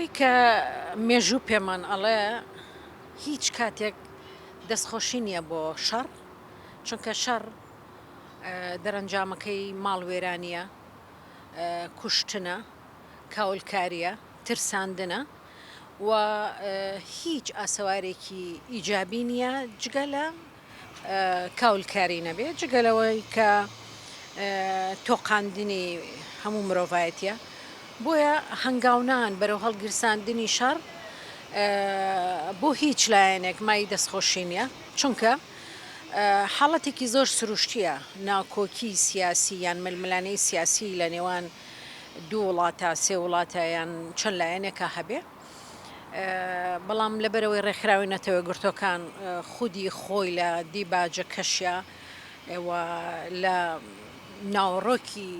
ئەوەی کە مێژوو پێمان ئەڵێ هیچ کاتێک دەستخۆشی نییە بۆ شەڕ، چونکە شەڕ دەرەنجامەکەی ماڵوێرانیە، کوشتنە، کاولکاریە، ترساندنە و هیچ ئاسەوارێکی ئیجابی نییە جگە لە کاولکاری نەبێت، جگەلەوەی کە تۆقااندنی هەموو مرۆڤایەتە. بۆیە هەنگاونان بەرەو هەڵگرساندنی شەڕ بۆ هیچ لایەنێک مای دەستخۆشی نییە، چونکە حاڵەتێکی زۆر سروشتیە ناکۆکی سیاسی یان ململانەی سیاسی لە نێوان دوو وڵاتە سێ وڵاتە یان چەند لایەنێکە هەبێ، بەڵام لەبەرەوەی ڕێکخراوی نەتەوە گرتوەکان خودی خۆی لە دیباجە کەشە لە ناوەڕۆکی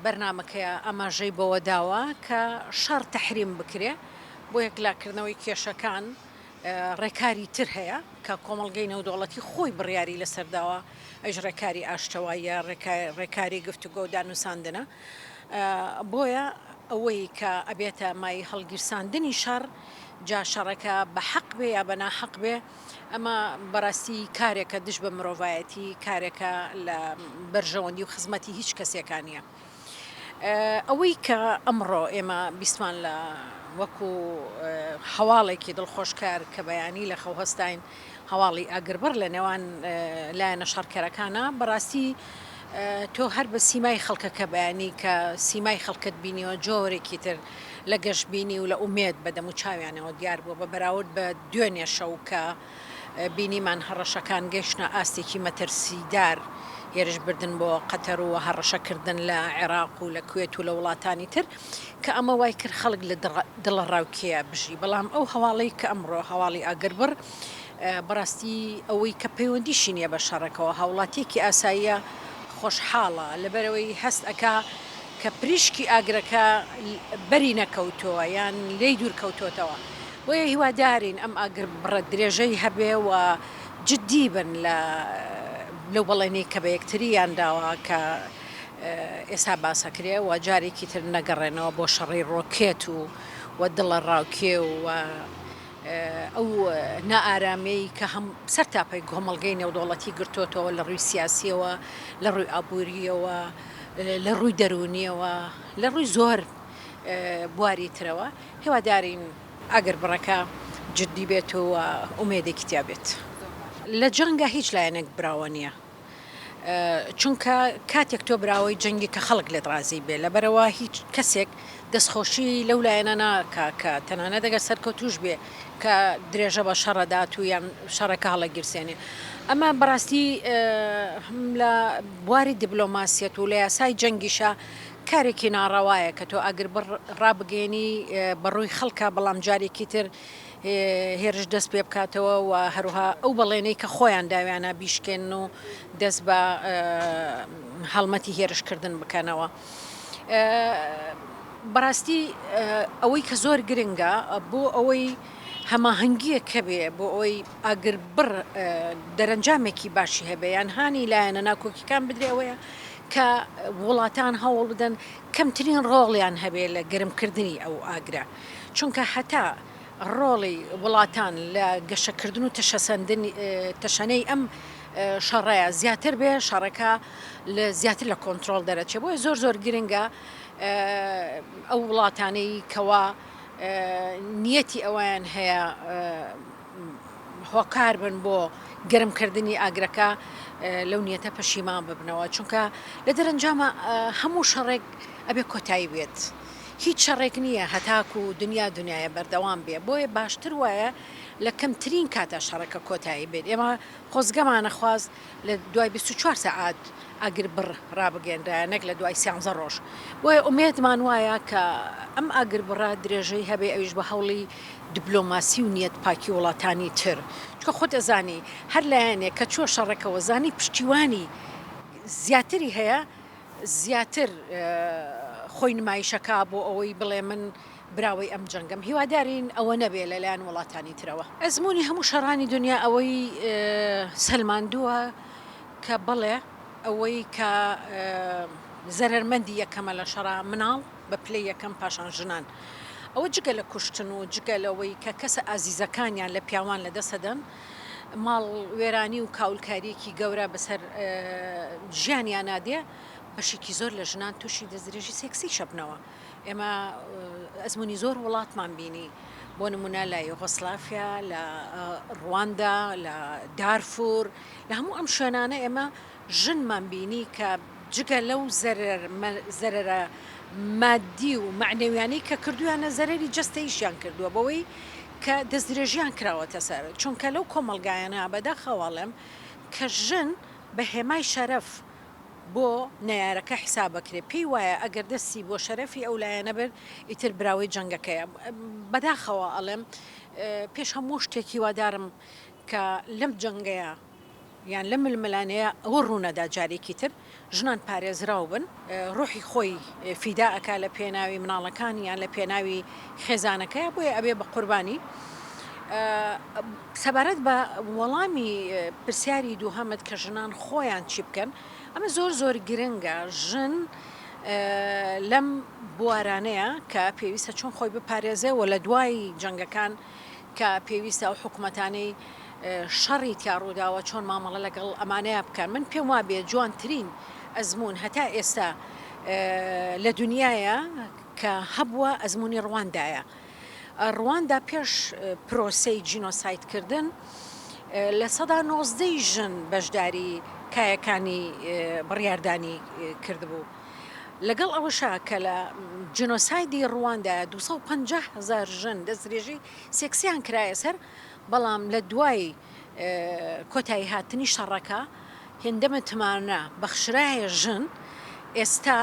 بەرنمەکەیە ئاماژەی بەوە داوە کە شەڕ تەحریم بکرێ بۆ یەکلاکردنەوەی کێشەکان. ڕێکاری تر هەیە کە کۆمەڵگەی نەودوڵەتی خۆی بڕیاری لەسەرداوە، ئەژ ڕێکاری ئاشتەواییە، ڕێکاری گفتوگۆ و دانووساندنە. بۆیە ئەوەی کە ئەبێتە مای هەڵگیرساندنی شەڕ جا شەڕەکە بە حەق بێ یا بە ناحەق بێ، ئەمە بەڕاستی کارێکە دش بە مرۆڤایەتی، کارێکە لە بەرژەوەندی و خزمەتی هیچ کەسێکانیە. ئەوەی کە ئەمڕۆ ئێمە بیسمان لە وەکو هەواڵێکی دڵخۆشکار کە بەیانی لە خەو هەستین هەواڵی ئاگربەر لە نێوان لایەنە شەڕکەرەکانە، بەڕاستی تۆ هەر بە سیمای خەڵکەکە بەیانی کە سیمای خەڵکت بینیەوە جۆرێکی تر لە گەشتبینی و لە ئومێد بەدەم و چاویانەوە دیار بووە بە بەراورد بە دوێنێ شەو کە بینیمان هەڕەشەکان گەشتە ئاستێکی مەترسیدار هێرش بردن بۆ قەتەر و هەڕەشەکردن لە عێراق و لە کوێت و لە وڵاتانی تر کە ئەمە وای کرد خەڵک لە دڵە ڕاوکەیە بژی. بەڵام ئەو هەواڵەی کە ئەمڕۆ هەواڵی ئاگربەر بەڕاستی ئەوەی کە پەیوەندیشی نییە بە شەڕەکەەوە هاوڵاتیەکی ئاساییە خۆشحاڵە لەبەرەوەی هەست ئەکا کە پریشکی ئاگرەکە بەری نەکەوتەوە یان لێی دوور کەوتۆتەوە. بۆیە هیوادارین ئەم ئاگر بڕە درێژەی هەبێ و جددی بن لەو بەڵێنەی کە بە یەکتریان داوە کە ئێستا باسەکرێ و جارێکی تر نەگەڕێنەوە بۆ شەڕی ڕۆکێت و دڵە ڕاوکێ و ئەو نائارامەی کە هەم سەرتاپەی کۆمەڵگەی نێودوڵەتی گرتوۆتەوە لە ڕووی سیاسیەوە، لە ڕووی ئابوووریەوە، لە ڕووی دەرونیەوە، لە ڕووی زۆر بواری ترەوە. هیوادارین ئەگەر بڕەکە جددی بێت و ئومێدێکی تیا بێت. لە جەنگە هیچ لایەنێک براوە نییە، چونکە کاتێک تۆ براوەی جەنگی کە خەڵک لێت ڕازی بێ، لەبەرەوە هیچ کەسێک دەستخۆشی لەو لایەنە ناکا کە تەنانەت دەگەر سەرکەوتوش بێ کە درێژە بە شەڕەدات و یان شەڕەکە هەڵە گیرسێنێ. ئەمە بەڕاستی لە بواری دیبلۆماسیەت و لە یاسای جەنگیشە کارێکی ناڕەوایە کە تۆ ئەگەر ڕابگەێنی بەڕووی خەڵکە، بەڵام جارێکی تر هێرش دەست پێ بکاتەوە و هەروها ئەو بەڵێنەی کە خۆیان داویانە بیشکێن و دەست بە هەڵمەتی هێرشکردن بکەنەوە. بەڕاستی ئەوەی کە زۆر گرنگە بۆ ئەوەی هەماهەنگیە کە بێ بۆ ئەوەی ئاگربڕ دەرەنجامێکی باشی هەبێیان هاانی لایەنە ناکۆکیەکان بدرێ ئەوەیە کە وڵاتان هەوڵ بدەن کەمترین ڕۆڵیان هەبێ لە گەرمکردنی ئەو ئاگرە، چونکە هەتا ڕۆڵی وڵاتان لە گەشەکردن و تەشەنەی ئەم شەڕەیە زیاتر بێ، شەڕەکە زیاتر لە کۆنتترۆل دەرەچێت. بۆیە زۆر گرنگە ئەو وڵاتانەی کەوا نیەتی ئەویان هەیە هۆکار بن بۆ گەرمکردنی ئاگرەکە لەو نیەتە پەشیمان ببنەوە، چونکە لە دەرەنجامە هەموو شەڕێک ئەبێ کۆتایی بێت. هیچ شەڕێک نییە هەتاکو و دنیایە بەردەوام بێ، بۆیە باشتر وایە لە کەمترین کاتە شەڕەکە کۆتایی بێت. ئێمە خۆزگەمانە خواست لە دوای 24 سەعات ئاگر بڕ ڕابگەێنرایە، نەک لە دوای 13 ڕۆژ. بۆیە ئومێدمان وایە کە ئەم ئاگر بڕە درێژەی هەبێ ئەویش بە هەوڵی دیبلۆماسی و نیەت پاکی وڵاتانی تر، چکە خۆت ئەزانی هەر لایەنێک کە چۆ شەڕەکەەوە زانی پشتیوانی زیاتری هەیە، زیاتر خۆی نمایشەکە بۆ ئەوەی بڵێ من براوەی ئەم جەنگەم. هیوادارین ئەوە نەبێ لەلایەن وڵاتانی ترەوە. ئەزمموی هەموو شەڕانی دنیا ئەوەی سەلماندووە کە بڵێ ئەوەی کە زەرمەندی یەکەمە لە شەڕا مناڵ بە پلەی یەکەم پاشان ژنان. ئەوە جگە لە کوشتن و جگە لەوەی کە کەسە ئازیزەکانیان لە پیاوان لەدەسەدەن ماڵ وێرانی و کاولکاریەکی گەورە بەسەر ژیانیان نادێ بەشێکی زۆر لە ژنان تووشی دەستدرێژی سێکسی شەبنەوە. ئێمە ئەزمموی زۆر وڵاتمان بینی بۆ نمونە لە یوغۆسلافیا لە ڕواندا لە دارفور لە هەموو ئەم شوێنانە ئێمە ژنمان بینی کە جگە لەو زەرەرە مادی و معنەویانی کە کردویانە زەرری جستەیشیان کردووە بەوەی کە دەستدرێژیان کراوەتە سەر چونکە لەو کۆمەلگایانە بەداخەواڵم کە ژن بە هێمای شەرەف بۆ نەیارەکە حساب بکرێ پێی وایە ئەگەر دەستی بۆ شەرەفی ئەو لایەنە بێت ئیتر براوەی جەنگەکەیە بەداخەوە ئەڵێم پێش هەموو شتێکی وادارم کە لەم جەنگەیە یان لە ململانەیە ئەوە ڕوونەدا جارێکی تر ژنان پارێزراو بن ڕۆحی خۆی فیداءەکە لە پێناوی مناڵەکانی یان لە پێناوی خێزانەکەی بۆیە ئەبێ بە قوربانی سەبارەت بە وەڵامی پرسیاری دووهەمت کە ژنان خۆیان چی بکەن ئەمە زۆر گرنگە ژن لەم بوارانەیە کە پێویستە چۆن خۆی بپارێزێەوە لە دوای جەنگەکان کە پێویستە ئەو حکوومەتانەی شەڕی تیاڕووداوە چۆن مامەڵە لەگەڵ ئەمانەیە بکەن من پێم وابێ جوانترین ئەزمون هەتا ئێستا لە دنیاە کە هەبووە ئەزمموی ڕواندایە. ڕواندا پێش پرۆسەی جینۆسایدکردن لە سەدا 90 ژن بەشداری کایەکانی بڕیاردانی کردبوو. لەگەڵ ئەوەشا کە لە جینۆسایدی ڕواندا 250,000 ژن دەستدرێژی سێکسیان کرایە سەر بەڵام لە دوای کۆتایی هاتنی شەڕەکە هێندە متمانە بەخشرایە ژن ئێستا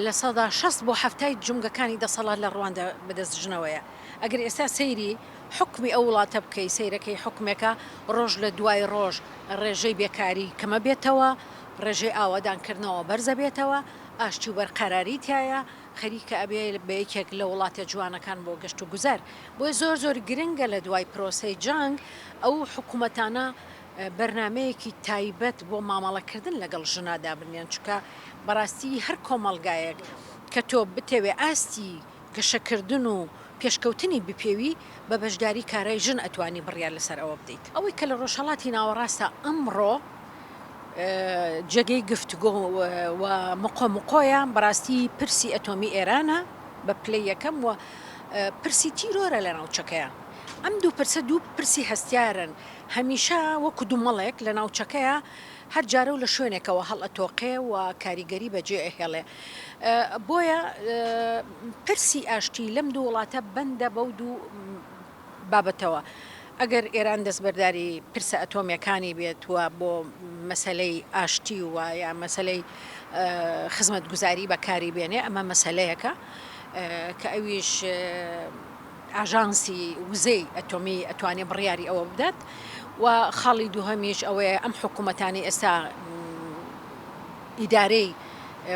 لە سەدا 60 بۆ 70 جونگەکانی دەسەڵات لە ڕواندا بەدەستژنەوەیە. ئەگەر ئێستا سەیری حکمی ئەو وڵاتە بکەی سەیرەکەی حکمێکە ڕۆژ لە دوای ڕۆژ ڕێژەی بێکاری کەمە بێتەوە ڕێژەی ئاوادانکردنەوە بەرزە بێتەوە ئاشتی و بەرقەراری تایە خەریکە ئەبێ بە یەکێک لە وڵاتە جوانەکان بۆ گەشت و گوزەر بۆی زۆر گرنگە لە دوای پرۆسەی جەنگ ئەو حکوومەتانە بەرنمەیەکی تایبەت بۆ مامەڵەکردن لەگەڵ ژنادا بنیان چکە بەڕاستی هەر کۆمەلگایەک کە تۆ بتەوێ ئاستی گەشەکردن و پێشکەوتنی بپێوی بە بەشداری کارای ژن ئەتوانی بڕیار لەسەر ئەوە بدەیت. ئەوەی کە لە ڕۆژهەڵاتی ناوەڕاستە ئەمڕۆ جێگەی گفتگۆ و مقۆیان بەڕاستی پرسی ئەتۆمی ئێرانە بە پلەی یەکەم و پرسی تیرۆرە لە ناوچەکەیە. ئەم دوو پرسی هەستیارن هەمیشە وەکو دوومەڵێک لە ناوچەکەیە هەر جارە و لە شوێنێکەوە هەڵ ئەتۆقێ و کاریگەری بەجێ ئەهێڵێ. بۆیە پرسی ئاشتی لەم دوو وڵاتە بەندە بەو دوو بابەتەوە. ئەگەر ئێران دەستبەرداری پرسە ئەتۆمیەکانی بێت وە بۆ مەسلەی ئاشتی و یا مەسلەی خزمەت گوزاری بەکاری بێنێ ئەمە مەسلەیەکە کە ئەویش ئاژانسی وزەی ئەتۆمی ئەتوانێت بڕیاری ئەوە بدات و خاڵی دووهەمیش ئەوەیە ئەم حکوومەتانی ئێستا ئیدارەی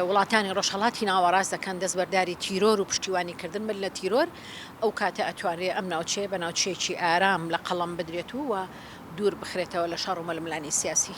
وڵاتانی ڕۆژهەڵاتی ناوەڕاست دەکەن دەستبەرداری تیرۆر و پشتیوانیکردن من لە تیرۆر ئەو کاتە ئەتوانێت ئەم ناوچەیە بە ناوچەیەکی ئارام لە قەڵەم بدرێت و دوور بخرێتەوە لە شەڕ و مەلملانی سیاسی.